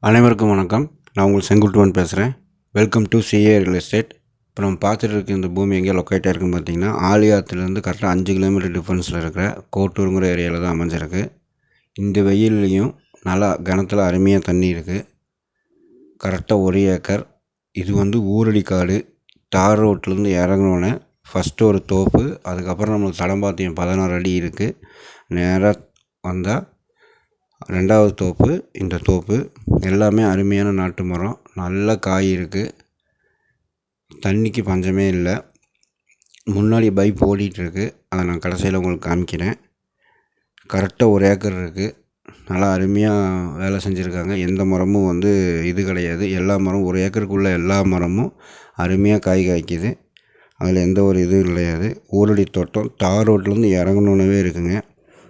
அனைவருக்கும் வணக்கம். நான் உங்கள் செங்குட்டுவன் பேசுகிறேன். Welcome to CA real estate. இப்போ நம்ம பார்த்துட்டு இருக்க இந்த பூமி எங்கே லொக்கேட் ஆகிருக்குன்னு பார்த்தீங்கன்னா, ஆலியாத்துலேருந்து கரெக்டாக 5 கிலோமீட்டர் டிஃப்ரென்ஸில் இருக்கிற கோட்டூருங்கிற ஏரியாவில் தான் அமைஞ்சிருக்கு. இந்த வெயில்லையும் நல்லா கிணத்துல அருமையாக தண்ணி இருக்குது. கரெக்டாக 1 ஏக்கர். இது ஊரடி காடு. தார் ரோட்லேருந்து இறங்கினோன்னே ஃபஸ்ட்டு ஒரு தோப்பு, அதுக்கப்புறம் நம்மளுக்கு தடம்பாத்தியம் 16 அடி இருக்குது. நேராக வந்தால் 2வது தோப்பு. இந்த தோப்பு எல்லாமே அருமையான நாட்டு மரம், நல்ல காய் இருக்குது, தண்ணிக்கு பஞ்சமே இல்லை. முன்னாடி பைப் ஓடிட்டுருக்கு, அதை நான் கடைசியில் உங்களுக்கு காமிக்கிறேன். கரெக்டாக 1 ஏக்கர் இருக்குது. நல்லா அருமையாக வேலை செஞ்சுருக்காங்க. எந்த மரமும் இது கிடையாது. எல்லா மரமும் 1 ஏக்கருக்குள்ளே எல்லா மரமும் அருமையாக காய் காய்க்குது. அதில் எந்த ஒரு இதுவும் கிடையாது. ஊரடி தோட்டம் தார் ரோட்லேருந்து இறங்கணுன்னே இருக்குங்க.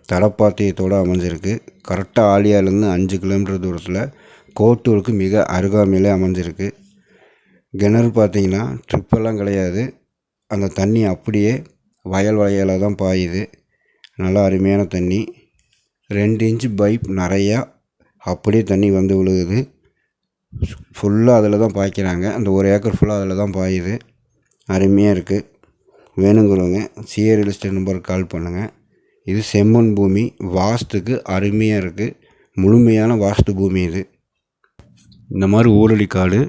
தடப்பாத்தியத்தோடு அமைஞ்சிருக்கு. கரெக்டாக ஆலியாலேருந்து 5 கிலோமீட்டர் தூரத்தில் கோட்டூருக்கு மிக அருகாமையிலே அமைஞ்சிருக்கு. கிணறு பார்த்திங்கன்னா ட்ரிப்பெல்லாம் கிடையாது. அந்த தண்ணி அப்படியே வயலாக தான் பாயுது. நல்லா அருமையான தண்ணி. 2 இன்ச்சு பைப் நிறையா அப்படியே தண்ணி விழுகுது. ஃபுல்லாக அதில் தான் பாய்க்கிறாங்க. அந்த 1 ஏக்கர் ஃபுல்லாக அதில் தான் பாயுது. அருமையாக இருக்குது. வேணுங்கிறவங்க சிஏ ரியல் எஸ்டேட் நம்பருக்கு கால் பண்ணுங்கள். இது செம்மண் பூமி, வாஸ்துக்கு அருமையாக இருக்குது. முழுமையான வாஸ்து பூமி இது. இந்த மாதிரி ஊரடி காடு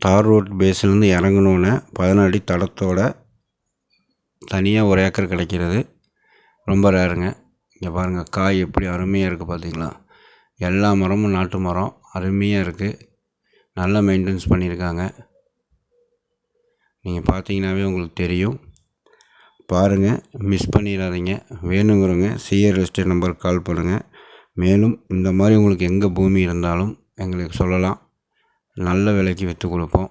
தார் ரோட் பேஸ்லேருந்து இறங்கணுன்னு 14 அடி தடத்தோட தனியாக 1 ஏக்கர் கிடைக்கிறது ரொம்ப ரேருங்க. இங்கே பாருங்கள், காய் எப்படி அருமையாக இருக்குது பார்த்தீங்களா. எல்லா மரமும் நாட்டு மரம், அருமையாக இருக்குது. நல்லா மெயின்டெனன்ஸ் பண்ணியிருக்காங்க. நீங்கள் பார்த்தீங்கன்னாவே உங்களுக்கு தெரியும். பாருங்கள், மிஸ் பண்ணிடாதீங்க. வேணுங்கிறவங்க சிஏ ரியல் எஸ்டேட் நம்பருக்கு கால் பண்ணுங்கள். மேலும் இந்த மாதிரி உங்களுக்கு எங்கே பூமி இருந்தாலும் எங்களுக்கு சொல்லலாம். நல்ல விலைக்கு விற்று கொடுப்போம்.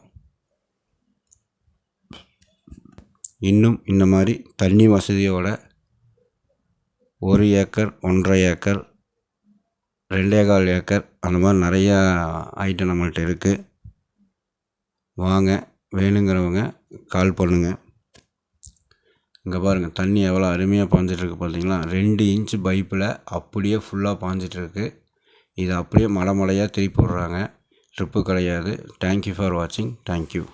இன்னும் இந்த மாதிரி தண்ணி வசதியோட 1 ஏக்கர், 1.5 ஏக்கர், 2.25 ஏக்கர் அந்த மாதிரி நிறையா ஐட்டம் நம்மள்கிட்ட இருக்குது. வாங்க, வேணுங்கிறவங்க கால் பண்ணுங்கள். இங்கே பாருங்கள், தண்ணி எவ்வளோ அருமையாக பாஞ்சிட்ருக்கு பார்த்தீங்களா. 2 இன்ச்சு பைப்பில் அப்படியே ஃபுல்லாக பாஞ்சிட்ருக்கு. இதை அப்படியே மலை மலையாக திருப்பி விட்றாங்க. ட்ரிப்பு கிடையாது. தேங்க்யூ ஃபார் வாட்சிங். தேங்க்யூ.